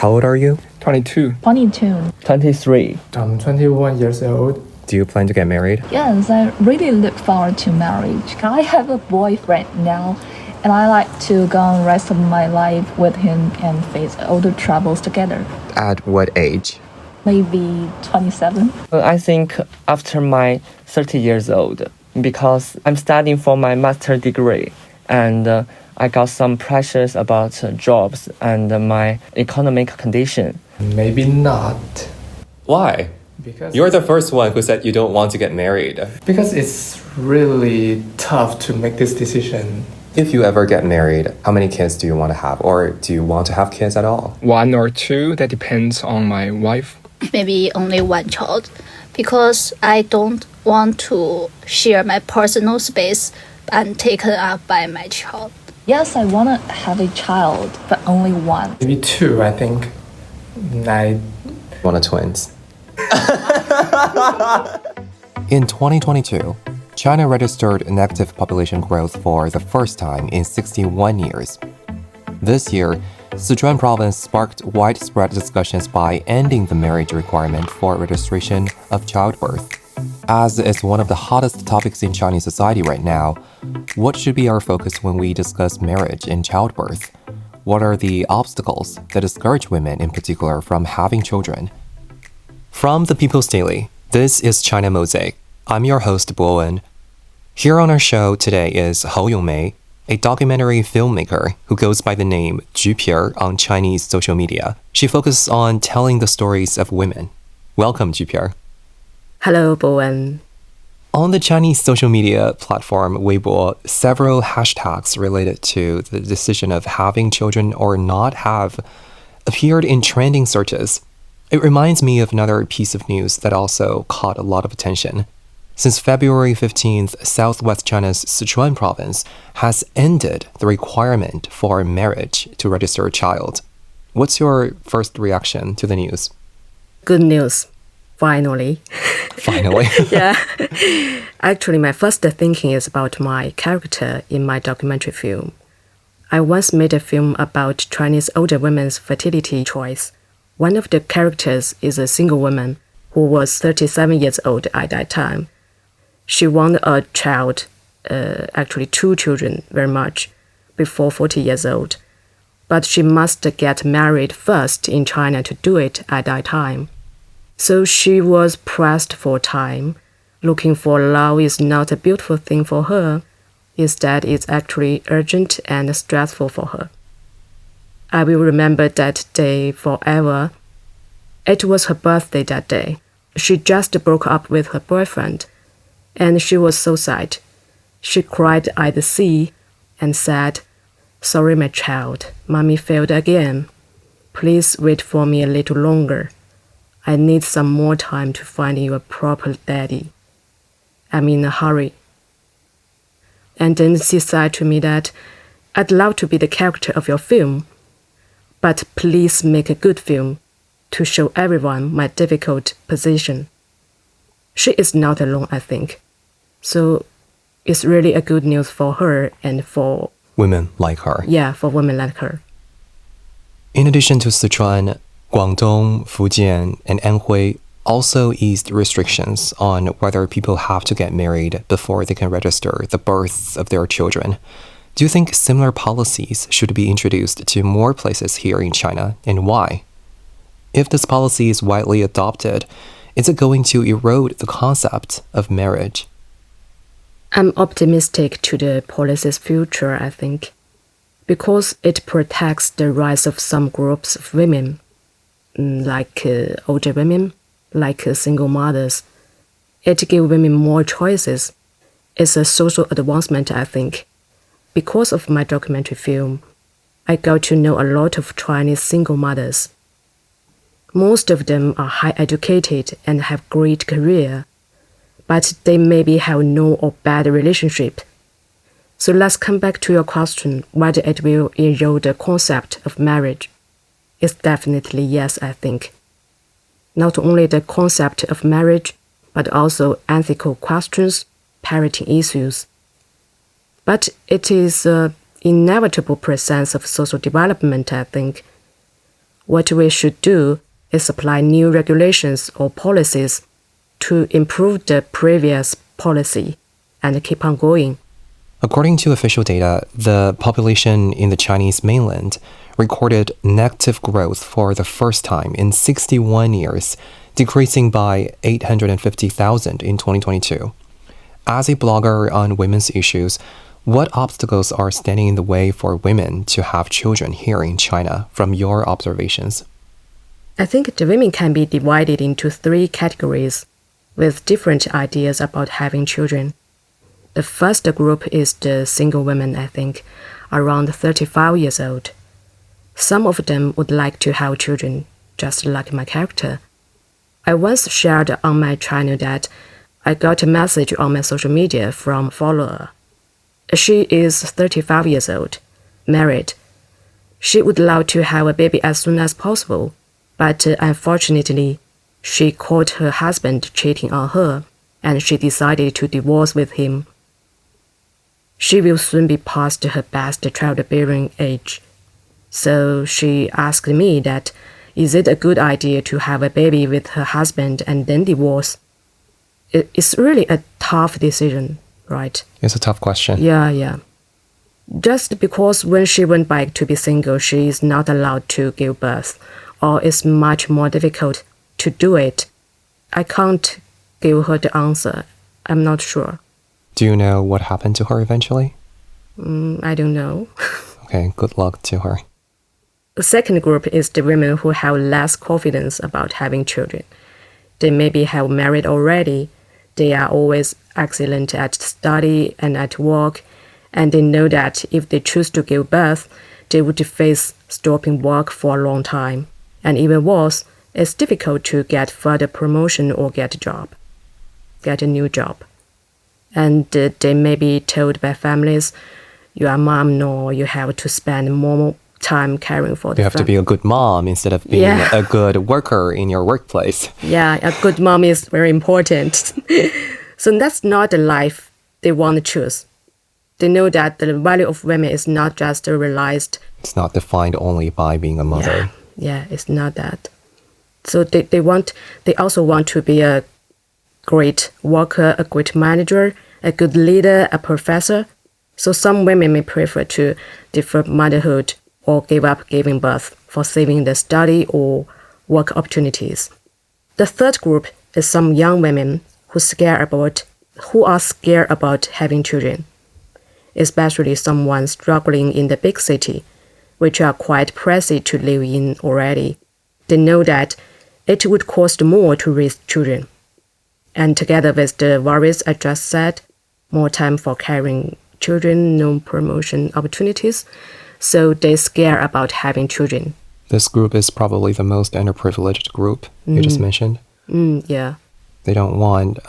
How old are you? 22. 22. 23. I'm 21 years old. Do you plan to get married? Yes, I really look forward to marriage. I have a boyfriend now, and I like to go on the rest of my life with him and face all the troubles together. At what age? Maybe 27. I think after my 30 years old, because I'm studying for my master degree, and I got some pressures about jobs and my economic condition. Maybe not. Why? Because You're the first one who said you don't want to get married. Because it's really tough to make this decision. If you ever get married, how many kids do you want to have? Or do you want to have kids at all? 1 or 2, that depends on my wife. Maybe only one child, because I don't want to share my personal space and taken up by my child. Yes, I want to have a child, but only one. Maybe 2, I think. I Want a twins? In 2022, China registered negative population growth for the first time in 61 years. This year, Sichuan Province sparked widespread discussions by ending the marriage requirement for registration of childbirth. As it's one of the hottest topics in Chinese society right now, what should be our focus when we discuss marriage and childbirth? What are the obstacles that discourage women in particular from having children? From the People's Daily, this is China Mosaic. I'm your host, Bowen. Here on our show today is Hou Yongmei, a documentary filmmaker who goes by the name Jupir on Chinese social media. She focuses on telling the stories of women. Welcome, Jupir. Hello, Bowen. On the Chinese social media platform Weibo, several hashtags related to the decision of having children or not have appeared in trending searches. It reminds me of another piece of news that also caught a lot of attention. Since February 15th, Southwest China's Sichuan Province has ended the requirement for marriage to register a child. What's your first reaction to the news? Good news. Finally. Finally. Yeah. Actually, my first thinking is about my character in my documentary film. I once made a film about Chinese older women's fertility choice. One of the characters is a single woman who was 37 years old at that time. She wanted a child, actually 2 children, very much, before 40 years old. But she must get married first in China to do it at that time. So she was pressed for time. Looking for love is not a beautiful thing for her. Instead, it's actually urgent and stressful for her. I will remember that day forever. It was her birthday that day. She just broke up with her boyfriend, and she was so sad. She cried at the sea and said, "Sorry, my child, mommy failed again. Please wait for me a little longer. I need some more time to find you a proper daddy. I'm in a hurry." And then she said to me that, "I'd love to be the character of your film, but please make a good film to show everyone my difficult position." She is not alone, I think. So it's really a good news for her and for Women like her. Yeah, for women like her. In addition to Sichuan, Guangdong, Fujian, and Anhui also eased restrictions on whether people have to get married before they can register the births of their children. Do you think similar policies should be introduced to more places here in China, and why? If this policy is widely adopted, is it going to erode the concept of marriage? I'm optimistic to the policy's future, I think, because it protects the rights of some groups of women, like older women, like single mothers. It gives women more choices. It's a social advancement, I think. Because of my documentary film, I got to know a lot of Chinese single mothers. Most of them are high educated and have great career, but they maybe have no or bad relationship. So let's come back to your question, whether it will erode the concept of marriage. It's definitely yes, I think. Not only the concept of marriage, but also ethical questions, parenting issues. But it is an inevitable process of social development, I think. What we should do is apply new regulations or policies to improve the previous policy and keep on going. According to official data, the population in the Chinese mainland recorded negative growth for the first time in 61 years, decreasing by 850,000 in 2022. As a blogger on women's issues, what obstacles are standing in the way for women to have children here in China from your observations? I think the women can be divided into 3 categories with different ideas about having children. The first group is the single women, I think, around 35 years old. Some of them would like to have children, just like my character. I once shared on my channel that I got a message on my social media from a follower. She is 35 years old, married. She would love to have a baby as soon as possible, but unfortunately, she caught her husband cheating on her, and she decided to divorce with him. She will soon be past her best childbearing age. So she asked me that, is it a good idea to have a baby with her husband and then divorce? It's really a tough decision, right? It's a tough question. Yeah. Just because when she went back to be single, she is not allowed to give birth, or it's much more difficult to do it. I can't give her the answer. I'm not sure. Do you know what happened to her eventually? I don't know. Okay, good luck to her. The second group is the women who have less confidence about having children. They maybe have married already. They are always excellent at study and at work, and they know that if they choose to give birth, they would face stopping work for a long time. And even worse, it's difficult to get further promotion or get a new job. And they may be told by families, you are mom, no, you have to spend more time caring for the You have to be a good mom instead of being a good worker in your workplace. Yeah, a good mom is very important. So that's not the life they want to choose. They know that the value of women is not just realized. It's not defined only by being a mother. Yeah, it's not that. So they also want to be a great worker, a great manager, a good leader, a professor. So some women may prefer to defer motherhood or give up giving birth for saving the study or work opportunities. The third group is some young women who are scared about having children, especially someone struggling in the big city, which are quite pricey to live in already. They know that it would cost more to raise children. And together with the worries I just said, more time for caring children, no promotion opportunities, so they're scared about having children. This group is probably the most underprivileged group you just mentioned. Yeah. They don't want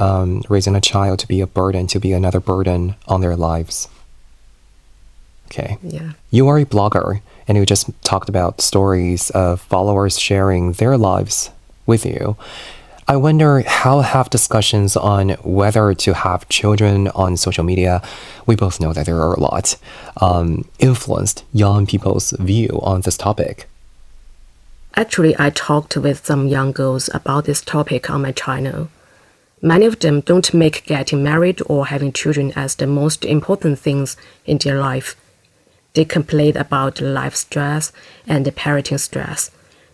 raising a child to be a burden, to be another burden on their lives. Okay. Yeah. You are a blogger, and you just talked about stories of followers sharing their lives with you. I wonder, how have discussions on whether to have children on social media, we both know that there are a lot, influenced young people's view on this topic? Actually, I talked with some young girls about this topic on my channel. Many of them don't make getting married or having children as the most important things in their life. They complain about life stress and the parenting stress.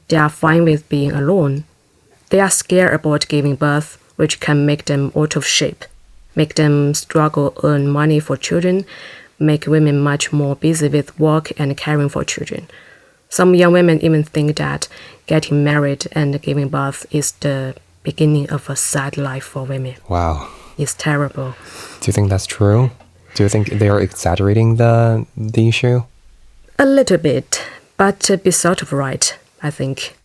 They are fine with being alone. They are scared about giving birth, which can make them out of shape, make them struggle earn money for children, make women much more busy with work and caring for children. Some young women even think that getting married and giving birth is the beginning of a sad life for women. Wow. It's terrible. Do you think that's true? Do you think they are exaggerating the issue? A little bit, but be sort of right, I think.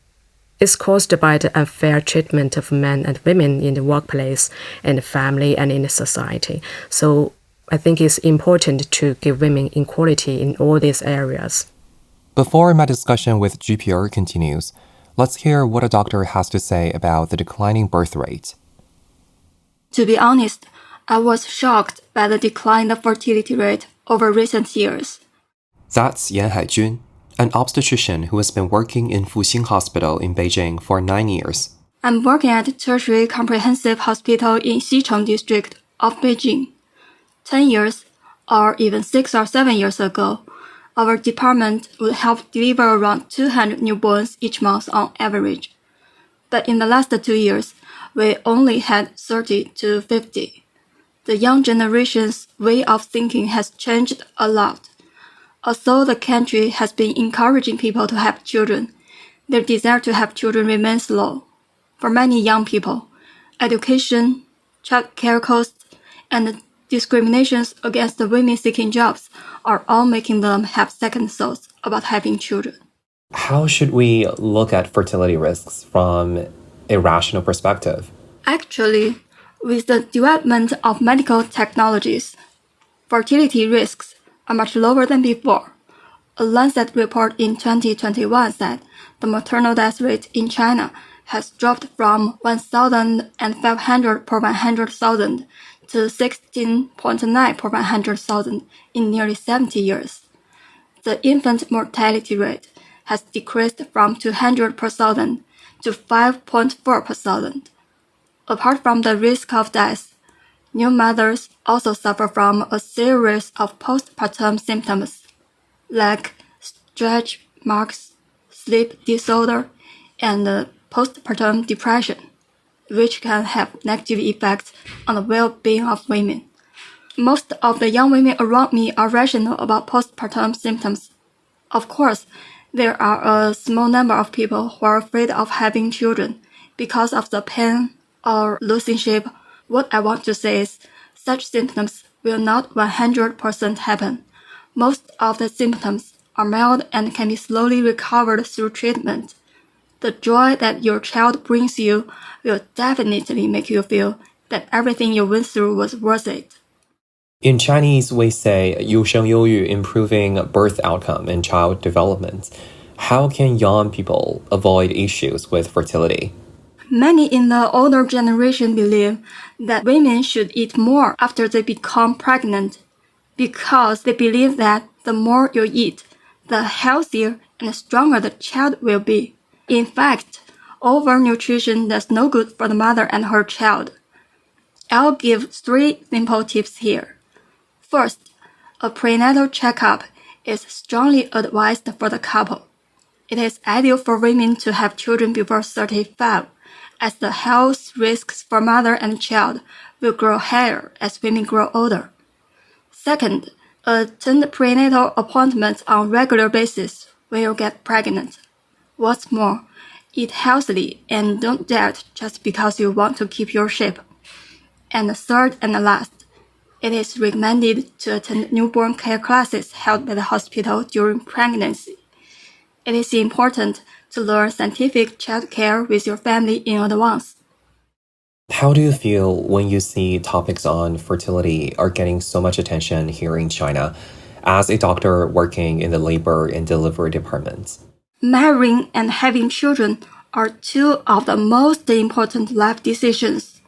It's caused by the unfair treatment of men and women in the workplace, in the family, and in the society. So I think it's important to give women equality in all these areas. Before my discussion with GPR continues, let's hear what a doctor has to say about the declining birth rate. To be honest, I was shocked by the decline of fertility rate over recent years. That's Yan Haijun, an obstetrician who has been working in Fuxing Hospital in Beijing for 9 years. I'm working at Tertiary Comprehensive Hospital in Sichuan district of Beijing. 10 years, or even 6 or 7 years ago, our department would help deliver around 200 newborns each month on average. But in the last 2 years, we only had 30 to 50. The young generation's way of thinking has changed a lot. Although the country has been encouraging people to have children, their desire to have children remains low. For many young people, education, child care costs, and discriminations against the women seeking jobs are all making them have second thoughts about having children. How should we look at fertility risks from a rational perspective? Actually, with the development of medical technologies, fertility risks are much lower than before. A Lancet report in 2021 said the maternal death rate in China has dropped from 1,500 per 100,000 to 16.9 per 100,000 in nearly 70 years. The infant mortality rate has decreased from 200 per 1,000 to 5.4 per 1,000. Apart from the risk of death, new mothers also suffer from a series of postpartum symptoms like stretch marks, sleep disorder, and postpartum depression, which can have negative effects on the well-being of women. Most of the young women around me are rational about postpartum symptoms. Of course, there are a small number of people who are afraid of having children because of the pain or losing shape. What I want to say is, such symptoms will not 100% happen. Most of the symptoms are mild and can be slowly recovered through treatment. The joy that your child brings you will definitely make you feel that everything you went through was worth it. In Chinese, we say 优生优育, improving birth outcome and child development. How can young people avoid issues with fertility? Many in the older generation believe that women should eat more after they become pregnant because they believe that the more you eat, the healthier and stronger the child will be. In fact, overnutrition does no good for the mother and her child. I'll give 3 simple tips here. First, a prenatal checkup is strongly advised for the couple. It is ideal for women to have children before 35, as the health risks for mother and child will grow higher as women grow older. Second, attend prenatal appointments on a regular basis when you get pregnant. What's more, eat healthily and don't diet just because you want to keep your shape. And third and last, it is recommended to attend newborn care classes held by the hospital during pregnancy. It is important to learn scientific child care with your family in advance. How do you feel when you see topics on fertility are getting so much attention here in China as a doctor working in the labor and delivery departments? Marrying and having children are 2 of the most important life decisions.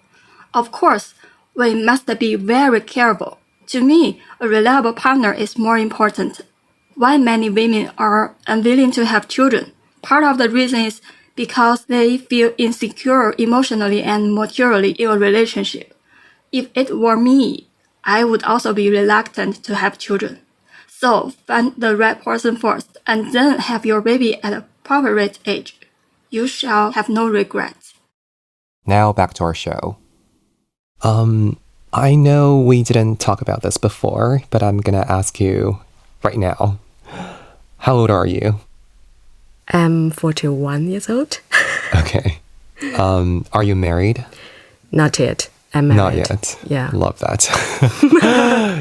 Of course, we must be very careful. To me, a reliable partner is more important. Why many women are unwilling to have children? Part of the reason is because they feel insecure emotionally and materially in a relationship. If it were me, I would also be reluctant to have children. So find the right person first and then have your baby at a appropriate age. You shall have no regrets. Now back to our show. I know we didn't talk about this before, but I'm gonna ask you right now. How old are you? I'm 41 years old. Okay. Are you married? Not yet. I'm married. Not yet. Yeah. Love that.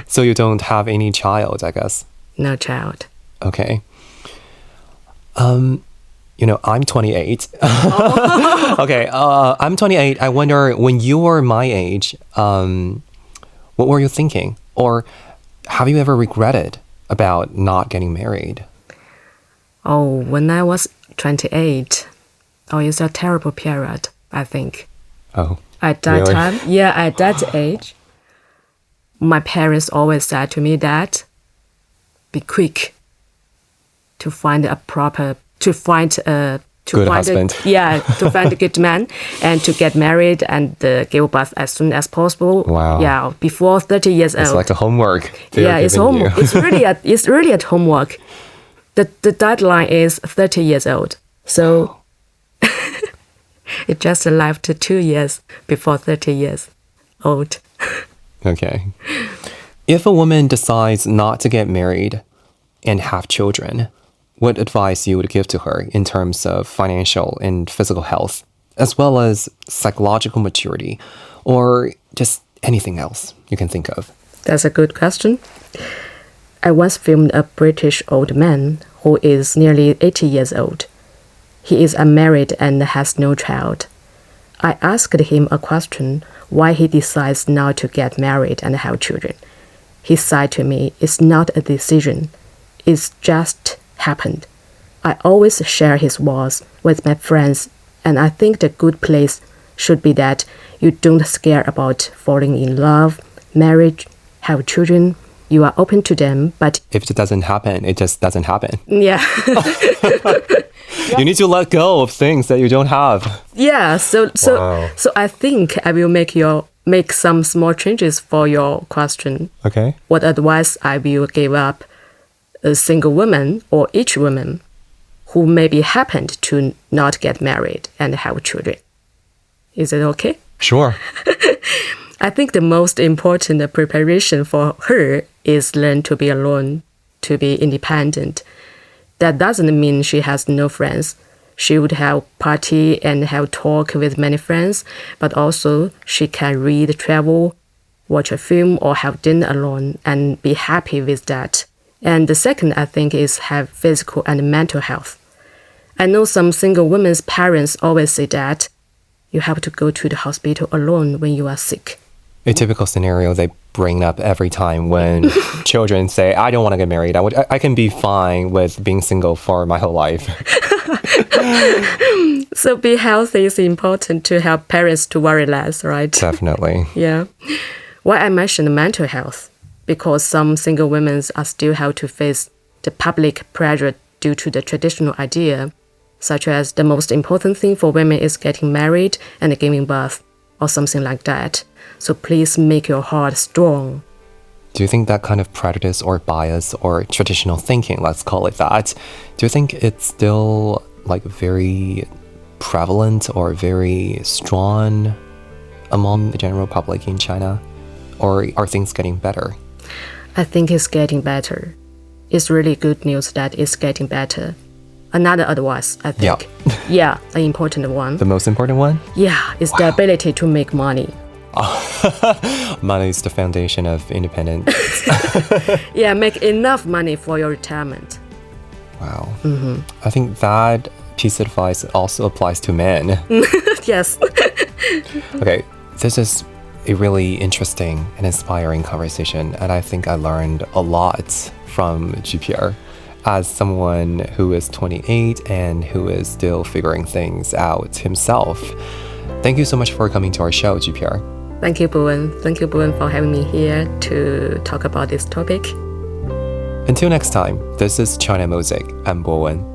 So you don't have any child, I guess? No child. Okay. I'm 28. Okay, I'm 28. I wonder, when you were my age, what were you thinking? Or have you ever regretted about not getting married? Oh, when I was 28, it's a terrible period, I think. Oh, At that really? time, at that age, my parents always said to me that, be quick. to find a proper, to find a Good husband. To find a good man and to get married and give birth as soon as possible. Wow. Yeah, before 30 years old. It's like a homework. It's homework. It's really at homework. The deadline is 30 years old. So it just left 2 years before 30 years old. Okay. If a woman decides not to get married and have children, what advice you would give to her in terms of financial and physical health, as well as psychological maturity, or just anything else you can think of? That's a good question. I once filmed a British old man who is nearly 80 years old. He is unmarried and has no child. I asked him a question why he decides not to get married and have children. He said to me, "It's not a decision. It's just happened." I always share his words with my friends, and I think the good place should be that you don't scare about falling in love, marriage, have children. You are open to them, but If it doesn't happen, it just doesn't happen. yeah. You need to let go of things that you don't have. Yeah, so Wow. I think I will make some small changes for your question. Okay. What advice I will give up a single woman or each woman who maybe happened to not get married and have children. Is it okay? Sure. I think the most important preparation for her is learn to be alone, to be independent. That doesn't mean she has no friends. She would have party and have talk with many friends, but also she can read, travel, watch a film, or have dinner alone and be happy with that. And the second, I think, is have physical and mental health. I know some single women's parents always say that you have to go to the hospital alone when you are sick. A typical scenario they bring up every time when children say, I don't want to get married. I can be fine with being single for my whole life. So be healthy is important to help parents to worry less, right? Definitely. Yeah. Why I mentioned mental health? Because some single women are still have to face the public pressure due to the traditional idea, such as the most important thing for women is getting married and giving birth, or something like that. So please make your heart strong. Do you think that kind of prejudice or bias or traditional thinking, let's call it that, do you think it's still like very prevalent or very strong among the general public in China? Or are things getting better? I think it's getting better. It's really good news that it's getting better. Another advice, I think. Yeah, an important one. The most important one? Yeah, is the ability to make money. Money is the foundation of independence. Yeah, make enough money for your retirement. Wow. I think that piece of advice also applies to men. Yes. Okay, this is a really interesting and inspiring conversation, and I think I learned a lot from GPR as someone who is 28 and who is still figuring things out himself. Thank you so much for coming to our show, GPR. Thank you, Bowen. Thank you, Bowen, for having me here to talk about this topic. Until next time, this is China Mosaic. I'm Bowen.